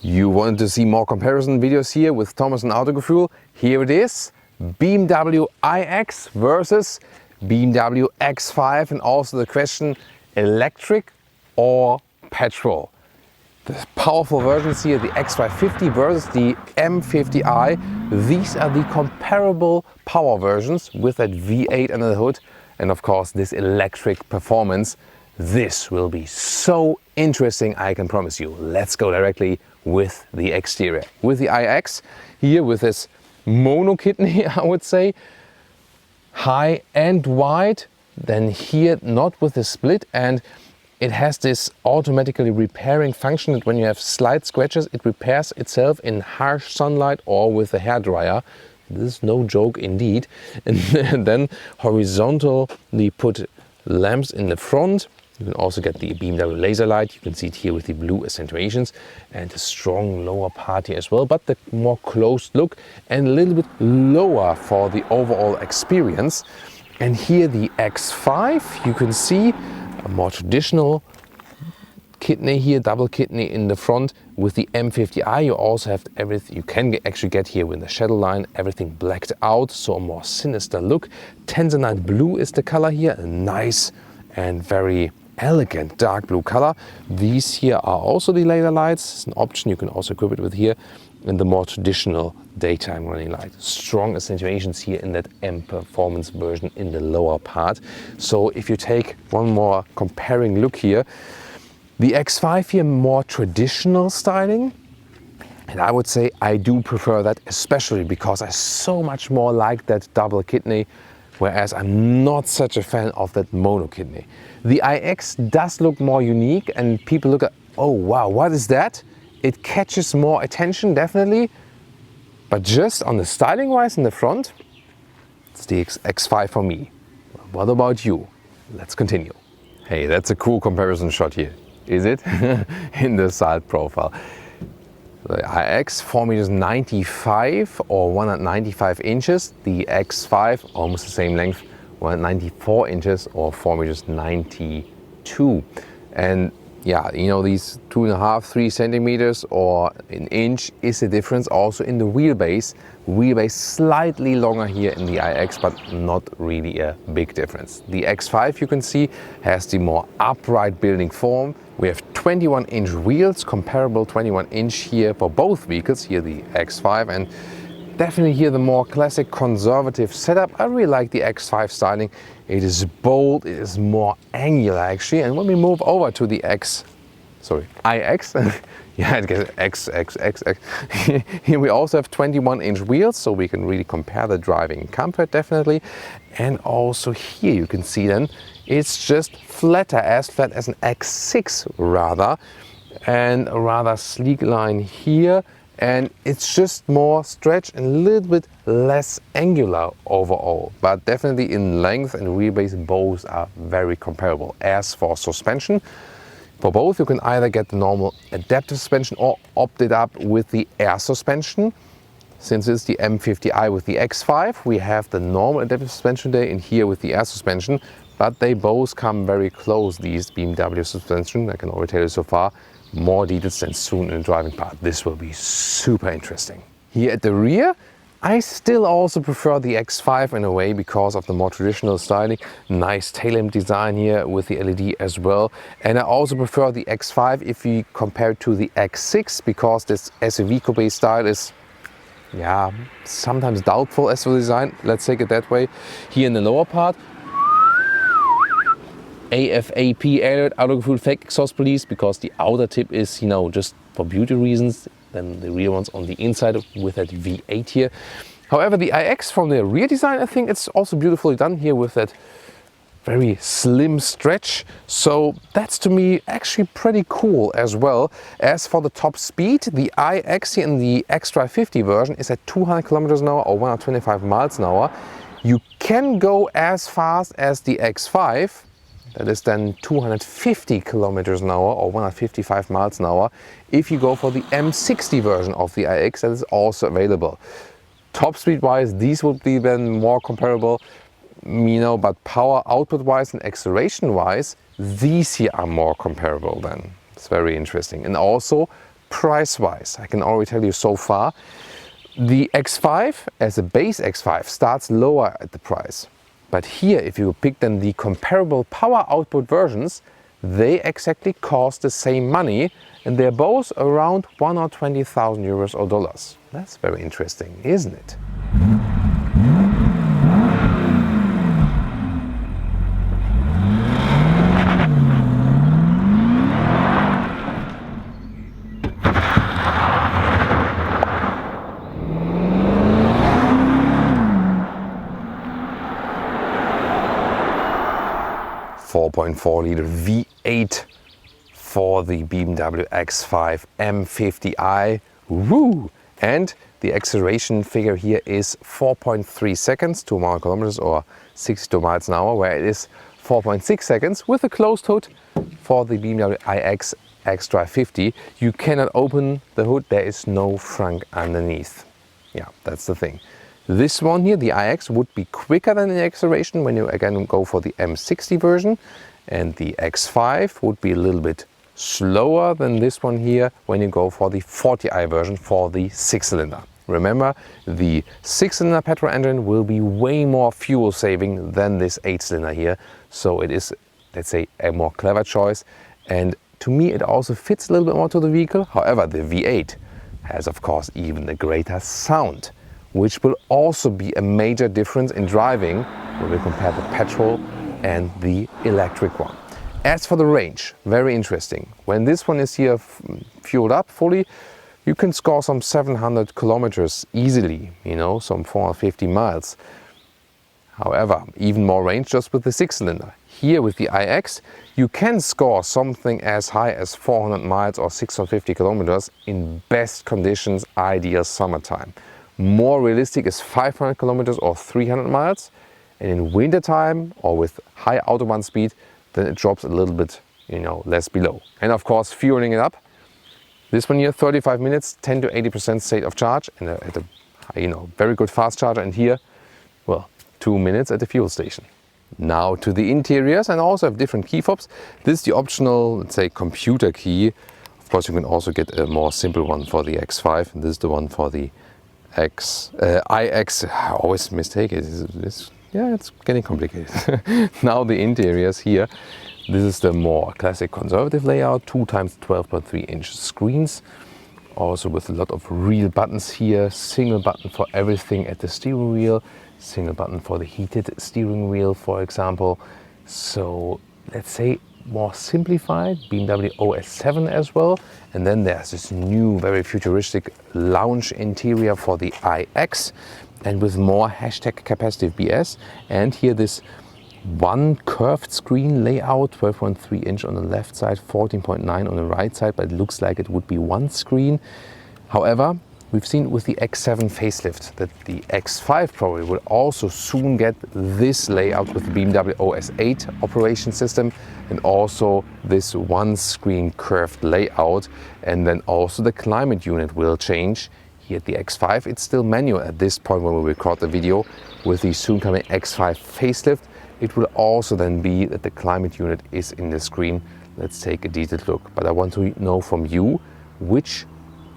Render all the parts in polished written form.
You wanted to see more comparison videos here with Thomas and Autogefühl? Here it is, BMW iX versus BMW X5, and also the question, electric or petrol? The powerful versions here, the X550 versus the M50i. These are the comparable power versions with that V8 under the hood, and of course this electric performance. This will be so interesting, I can promise you. Let's go directly with the exterior. With the iX here, with this mono kidney, I would say, high and wide. Then here not with the split, and it has this automatically repairing function that when you have slight scratches, it repairs itself in harsh sunlight or with a hairdryer. This is no joke indeed. And then horizontally put lamps in the front. You can also get the BMW laser light. You can see it here with the blue accentuations and a strong lower part here as well, but the more closed look and a little bit lower for the overall experience. And here the X5, you can see a more traditional kidney here, double kidney in the front. With the M50i, you also have everything. You can actually get here with the shadow line, everything blacked out, so a more sinister look. Tanzanite blue is the color here, a nice and very elegant dark blue color. These here are also the laser lights. It's an option, you can also equip it with here. And the more traditional daytime running light. Strong accentuations here in that M performance version in the lower part. So if you take one more comparing look here, the X5 here, more traditional styling. And I would say I do prefer that, especially because I so much more like that double kidney, whereas I'm not such a fan of that mono kidney. The iX does look more unique, and people look at, oh wow, what is that? It catches more attention, definitely. But just on the styling wise in the front, it's the X5 for me. What about you? Let's continue. Hey, that's a cool comparison shot here, is it? In the side profile. The iX 4.95 meters or 195 inches. The X5 almost the same length, 194 inches or 4.92 meters. And yeah, you know, these 2.5, 3 centimeters or an inch is the difference also in the wheelbase. Wheelbase slightly longer here in the iX, but not really a big difference. The X5, you can see, has the more upright building form. We have 21-inch wheels, comparable 21-inch here for both vehicles, here the X5, and definitely here the more classic conservative setup. I really like the X5 styling. It is bold, it is more angular actually. And when we move over to the iX, yeah, it gets X. Here we also have 21-inch wheels, so we can really compare the driving comfort definitely. And also here you can see then, it's just flatter, as flat as an X6 rather, and a rather sleek line here. And it's just more stretch and a little bit less angular overall. But definitely in length and wheelbase, both are very comparable. As for suspension, for both you can either get the normal adaptive suspension or opt it up with the air suspension. Since it's the M50i with the X5, we have the normal adaptive suspension there, and here with the air suspension. But they both come very close, these BMW suspension, I can already tell you so far. More details than soon in the driving part. This will be super interesting. Here at the rear, I still also prefer the X5 in a way because of the more traditional styling. Nice tail lamp design here with the LED as well. And I also prefer the X5 if we compare it to the X6, because this SUV coupe style is, yeah, sometimes doubtful as for design. Let's take it that way. Here in the lower part, AFAP alert, Autogefühl fake exhaust police, because the outer tip is, you know, just for beauty reasons. Then the rear one's on the inside with that V8 here. However, the iX from the rear design, I think it's also beautifully done here with that very slim stretch. So that's to me actually pretty cool as well. As for the top speed, the iX here in the X550 version is at 200 kilometers an hour or 125 miles an hour. You can go as fast as the X5. That is then 250 kilometers an hour or 155 miles an hour if you go for the M60 version of the iX, that is also available. Top speed wise, these would be then more comparable, you know, but power output wise and acceleration wise, these here are more comparable then. It's very interesting. And also price-wise, I can already tell you so far, the X5 as a base X5 starts lower at the price. But here, if you pick then the comparable power output versions, they exactly cost the same money, and they're both around 1 or 20,000 euros or dollars. That's very interesting, isn't it? .4-liter V8 for the BMW X5 M50i. Woo! And the acceleration figure here is 4.3 seconds, 2 mile kilometers or 62 miles an hour, where it is 4.6 seconds with a closed hood for the BMW iX xDrive 50. You cannot open the hood, there is no frunk underneath. Yeah, that's the thing. This one here, the iX, would be quicker than the acceleration when you again go for the M60 version, and the X5 would be a little bit slower than this one here when you go for the 40i version for the 6-cylinder. Remember, the 6-cylinder petrol engine will be way more fuel saving than this 8-cylinder here, so it is, let's say, a more clever choice, and to me it also fits a little bit more to the vehicle. However, the V8 has of course even a greater sound, which will also be a major difference in driving when we compare the petrol and the electric one. As for the range, very interesting. When this one is here fueled up fully, you can score some 700 kilometers easily, you know, some 450 miles. However, even more range just with the 6-cylinder. Here with the iX, you can score something as high as 400 miles or 650 kilometers in best conditions, ideal summertime. More realistic is 500 kilometers or 300 miles, and in winter time or with high Autobahn speed, then it drops a little bit, you know, less below. And of course, fueling it up. This one here, 35 minutes, 10 to 80% state of charge, and at a, you know, very good fast charger. And here, well, 2 minutes at the fuel station. Now to the interiors, and also have different key fobs. This is the optional, let's say, computer key. Of course, you can also get a more simple one for the X5, and this is the one for the iX. I always mistake it. Yeah, it's getting complicated. Now the interiors here. This is the more classic conservative layout, 2 times 12.3 inch screens. Also with a lot of real buttons here. Single button for everything at the steering wheel. Single button for the heated steering wheel, for example. So let's say more simplified, BMW OS 7 as well. And then there's this new, very futuristic lounge interior for the iX, and with more hashtag capacitive BS. And here this one curved screen layout, 12.3 inch on the left side, 14.9 on the right side, but it looks like it would be one screen. However, we've seen with the X7 facelift that the X5 probably will also soon get this layout with the BMW OS 8 operation system, and also this one screen curved layout. And then also the climate unit will change. Here at the X5, it's still manual at this point when we record the video. With the soon coming X5 facelift, it will also then be that the climate unit is in the screen. Let's take a detailed look. But I want to know from you, which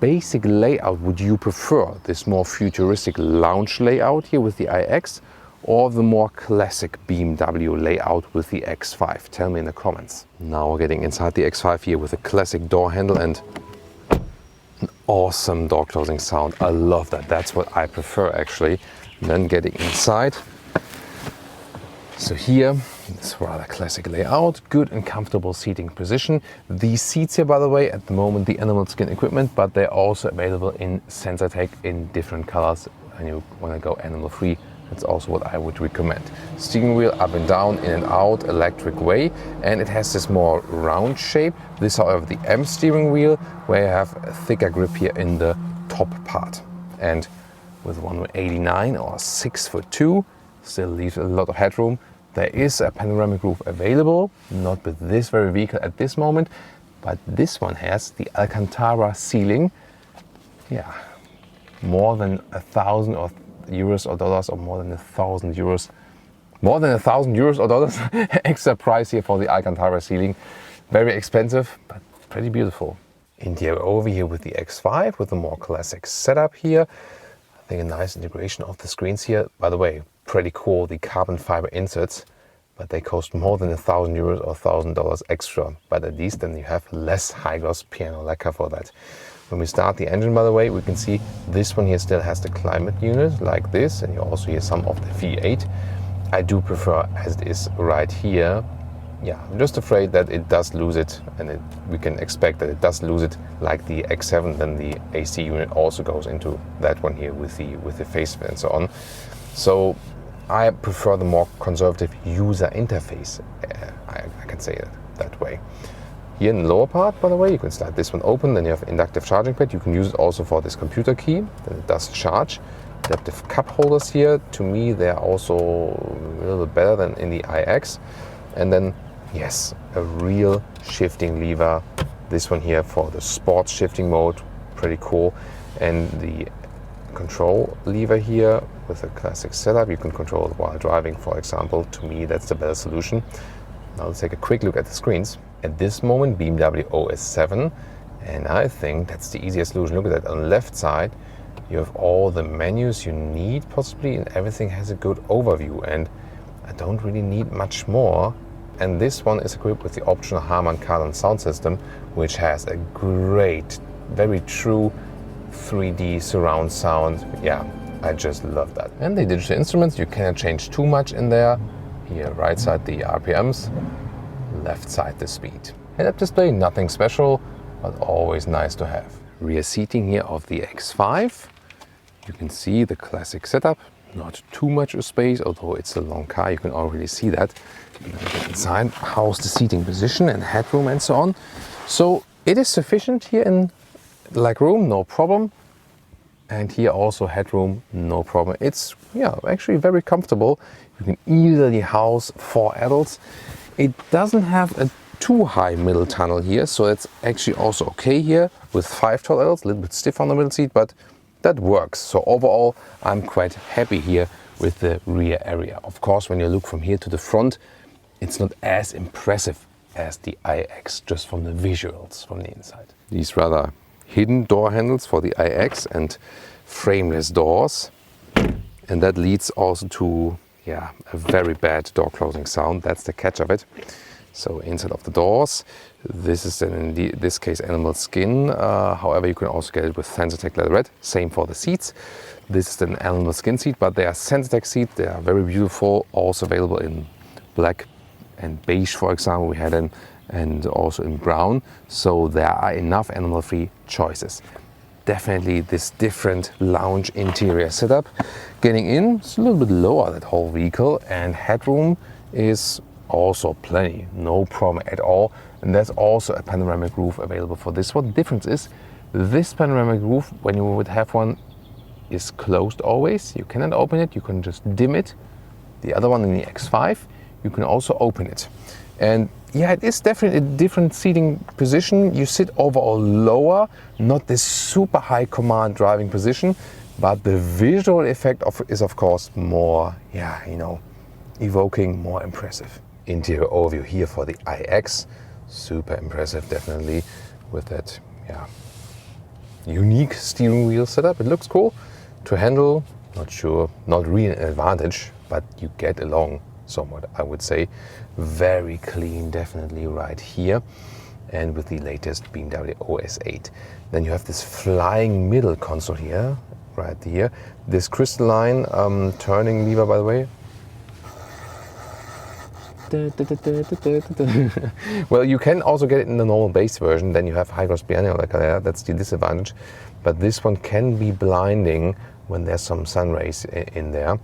basic layout would you prefer? This more futuristic lounge layout here with the iX, or the more classic BMW layout with the X5? Tell me in the comments. Now we're getting inside the X5 here with a classic door handle and an awesome door closing sound. I love that. That's what I prefer actually. And then getting inside. So here, this rather classic layout, good and comfortable seating position. These seats here, by the way, at the moment the animal skin equipment, but they're also available in SensorTech in different colors. And you want to go animal free, that's also what I would recommend. Steering wheel up and down, in and out, electric way, and it has this more round shape. This, however, the M steering wheel, where you have a thicker grip here in the top part. And with 189 or 6'2", still leaves a lot of headroom. There is a panoramic roof available, not with this very vehicle at this moment, but this one has the Alcantara ceiling. Yeah, more than 1,000 euros or dollars, or more than 1,000 euros. More than 1,000 euros or dollars extra price here for the Alcantara ceiling. Very expensive, but pretty beautiful. Interior overview here with the X5 with a more classic setup here. I think a nice integration of the screens here. By the way, pretty cool, the carbon fiber inserts, but they cost more than €1,000 or $1,000 extra. But at least then you have less high gloss piano lacquer for that. When we start the engine, by the way, we can see this one here still has the climate unit like this, and you also hear some of the V8. I do prefer as it is right here. Yeah, I'm just afraid that it does lose it, and we can expect that it does lose it like the X7. Then the AC unit also goes into that one here with the facelift and so on. So I prefer the more conservative user interface. I can say it that way. Here in the lower part, by the way, you can slide this one open. Then you have inductive charging pad. You can use it also for this computer key. Then it does charge. Adaptive cup holders here. To me, they're also a little bit better than in the iX. And then yes, a real shifting lever. This one here for the sports shifting mode, pretty cool. And the control lever here with a classic setup. You can control it while driving, for example. To me, that's the better solution. Now let's take a quick look at the screens. At this moment, BMW OS 7, and I think that's the easiest solution. Look at that. On the left side, you have all the menus you need possibly, and everything has a good overview. And I don't really need much more. And this one is equipped with the optional Harman Kardon sound system, which has a great, very true 3D surround sound. Yeah, I just love that. And the digital instruments, you cannot change too much in there. Here, right side the RPMs, left side the speed. Head-up display, nothing special, but always nice to have. Rear seating here of the X5. You can see the classic setup. Not too much space, although it's a long car, you can already see that. Get inside, how's the seating position and headroom and so on. So it is sufficient here in leg room, no problem. And here also headroom, no problem. It's actually very comfortable. You can easily house 4 adults. It doesn't have a too high middle tunnel here, so it's actually also okay here with 5 tall adults, a little bit stiff on the middle seat, but that works. So overall, I'm quite happy here with the rear area. Of course, when you look from here to the front, it's not as impressive as the iX, just from the visuals from the inside. These rather hidden door handles for the iX and frameless doors. And that leads also to a very bad door closing sound. That's the catch of it. So inside of the doors, this is in this case animal skin. However, you can also get it with Sensatec leatherette. Same for the seats. This is an animal skin seat, but they are Sensatec seats. They are very beautiful. Also available in black and beige, for example, we had them, and also in brown. So there are enough animal-free choices. Definitely this different lounge interior setup. Getting in, it's a little bit lower, that whole vehicle, and headroom is also plenty, no problem at all. And there's also a panoramic roof available for this one. The difference is this panoramic roof, when you would have one, is closed always. You cannot open it, you can just dim it. The other one in the X5, you can also open it. And yeah, it is definitely a different seating position. You sit overall lower, not this super high command driving position, but the visual effect is of course more, evoking, more impressive. Interior overview here for the iX, super impressive definitely with that unique steering wheel setup. It looks cool to handle, not sure, not really an advantage, but you get along somewhat, I would say. Very clean definitely right here, and with the latest BMW OS 8. Then you have this flying middle console here, right here. This crystalline turning lever, by the way. Well, you can also get it in the normal base version. Then you have high gloss piano like that. That's the disadvantage. But this one can be blinding when there's some sun rays in there.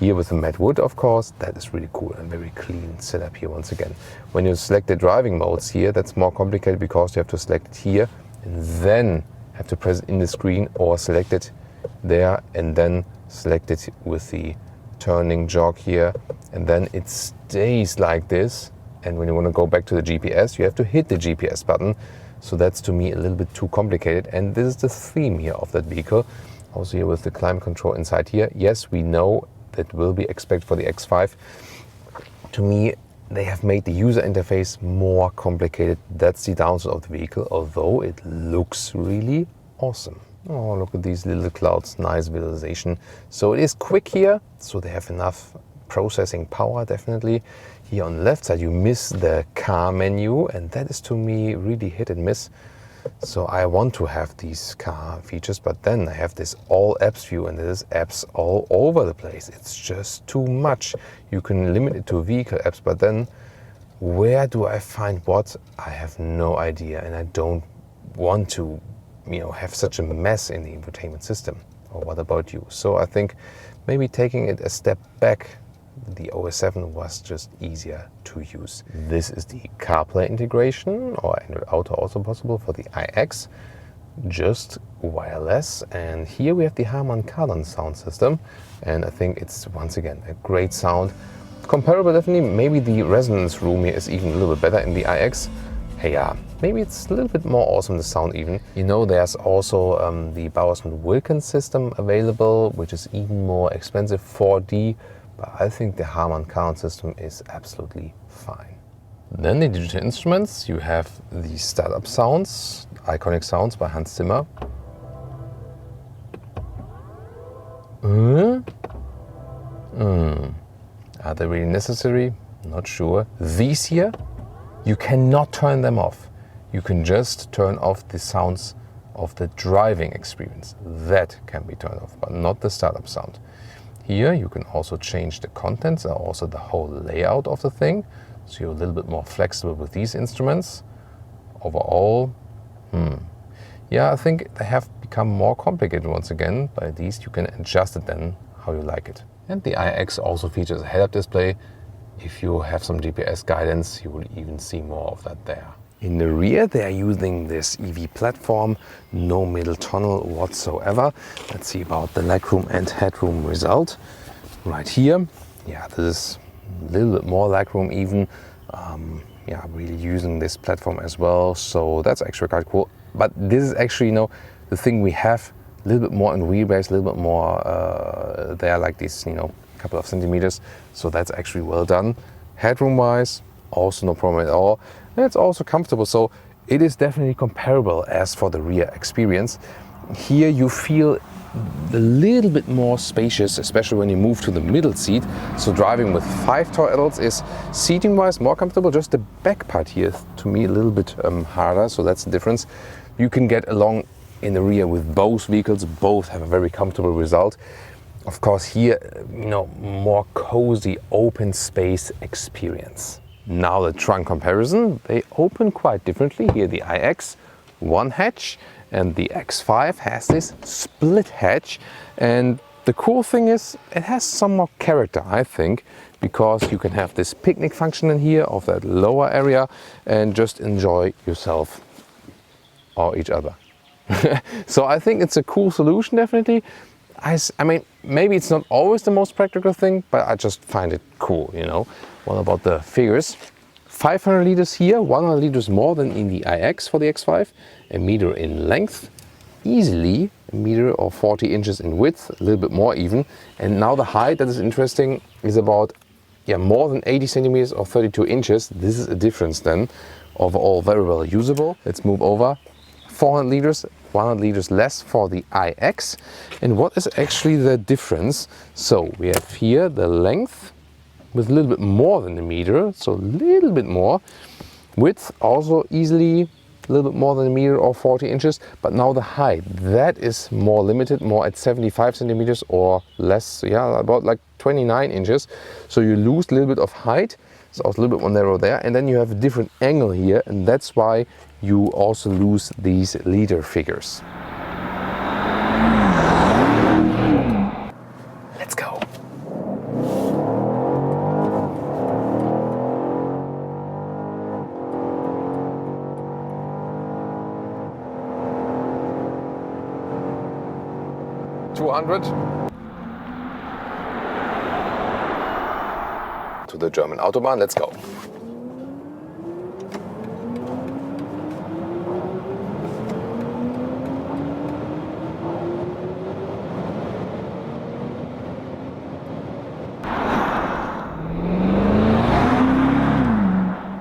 Here with the matte wood, of course, that is really cool and very clean setup here once again. When you select the driving modes here, that's more complicated because you have to select it here and then have to press it in the screen, or select it there and then select it with the turning jog here, and then it stays like this. And when you want to go back to the GPS, you have to hit the GPS button. So that's to me a little bit too complicated, and this is the theme here of that vehicle. Also here with the climate control inside here. Yes, we know that will be expected for the X5. To me, they have made the user interface more complicated. That's the downside of the vehicle, although it looks really awesome. Oh, look at these little clouds, nice visualization. So it is quick here, so they have enough processing power, definitely. Here on the left side, you miss the car menu, and that is to me really hit and miss. So I want to have these car features, but then I have this all apps view, and there's apps all over the place. It's just too much. You can limit it to vehicle apps, but then where do I find what? I have no idea, and I don't want to, have such a mess in the infotainment system. Or what about you? So I think maybe taking it a step back, the OS 7 was just easier to use. This is the CarPlay integration, or Android Auto also possible for the iX, just wireless. And here we have the Harman Kardon sound system, and I think it's once again a great sound. Comparable, definitely. Maybe the resonance room here is even a little bit better in the iX. Hey, maybe it's a little bit more awesome, the sound even. There's also the Bowers & Wilkins system available, which is even more expensive, 4D. But I think the Harman Kardon system is absolutely fine. Then the digital instruments, you have the startup sounds, iconic sounds by Hans Zimmer. Are they really necessary? Not sure. These here, you cannot turn them off. You can just turn off the sounds of the driving experience. That can be turned off, but not the startup sound. Here you can also change the contents and also the whole layout of the thing. So you're a little bit more flexible with these instruments. Overall, I think they have become more complicated once again. By these you can adjust it then how you like it. And the iX also features a head-up display. If you have some GPS guidance, you will even see more of that there. In the rear, they are using this EV platform, no middle tunnel whatsoever. Let's see about the legroom and headroom result. Right here, this is a little bit more legroom even. Really using this platform as well, so that's actually quite cool. But this is actually, the thing we have a little bit more in wheelbase, a little bit more there, like this, couple of centimeters. So that's actually well done. Headroom-wise, also no problem at all. And it's also comfortable, so it is definitely comparable as for the rear experience. Here you feel a little bit more spacious, especially when you move to the middle seat. So driving with 5 tall adults is seating-wise more comfortable. Just the back part here, to me, a little bit harder, so that's the difference. You can get along in the rear with both vehicles. Both have a very comfortable result. Of course, here, more cozy open space experience. Now the trunk comparison, they open quite differently. Here the iX, one hatch, and the X5 has this split hatch. And the cool thing is, it has some more character, I think, because you can have this picnic function in here of that lower area and just enjoy yourself or each other. So I think it's a cool solution, definitely. I mean, maybe it's not always the most practical thing, but I just find it cool, What about the figures? 500 liters here, 100 liters more than in the iX for the X5, a meter in length, easily a meter or 40 inches in width, a little bit more even. And now the height, that is interesting, is about more than 80 centimeters or 32 inches. This is a difference then. Overall, very well usable. Let's move over. 400 liters, 100 liters less for the iX. And what is actually the difference? So we have here the length with a little bit more than a meter, so a little bit more. Width also easily a little bit more than a meter or 40 inches. But now the height, that is more limited, more at 75 centimeters or less, about like 29 inches. So you lose a little bit of height. It's also a little bit more narrow there. And then you have a different angle here, and that's why you also lose these liter figures. Let's go. To the German Autobahn, let's go.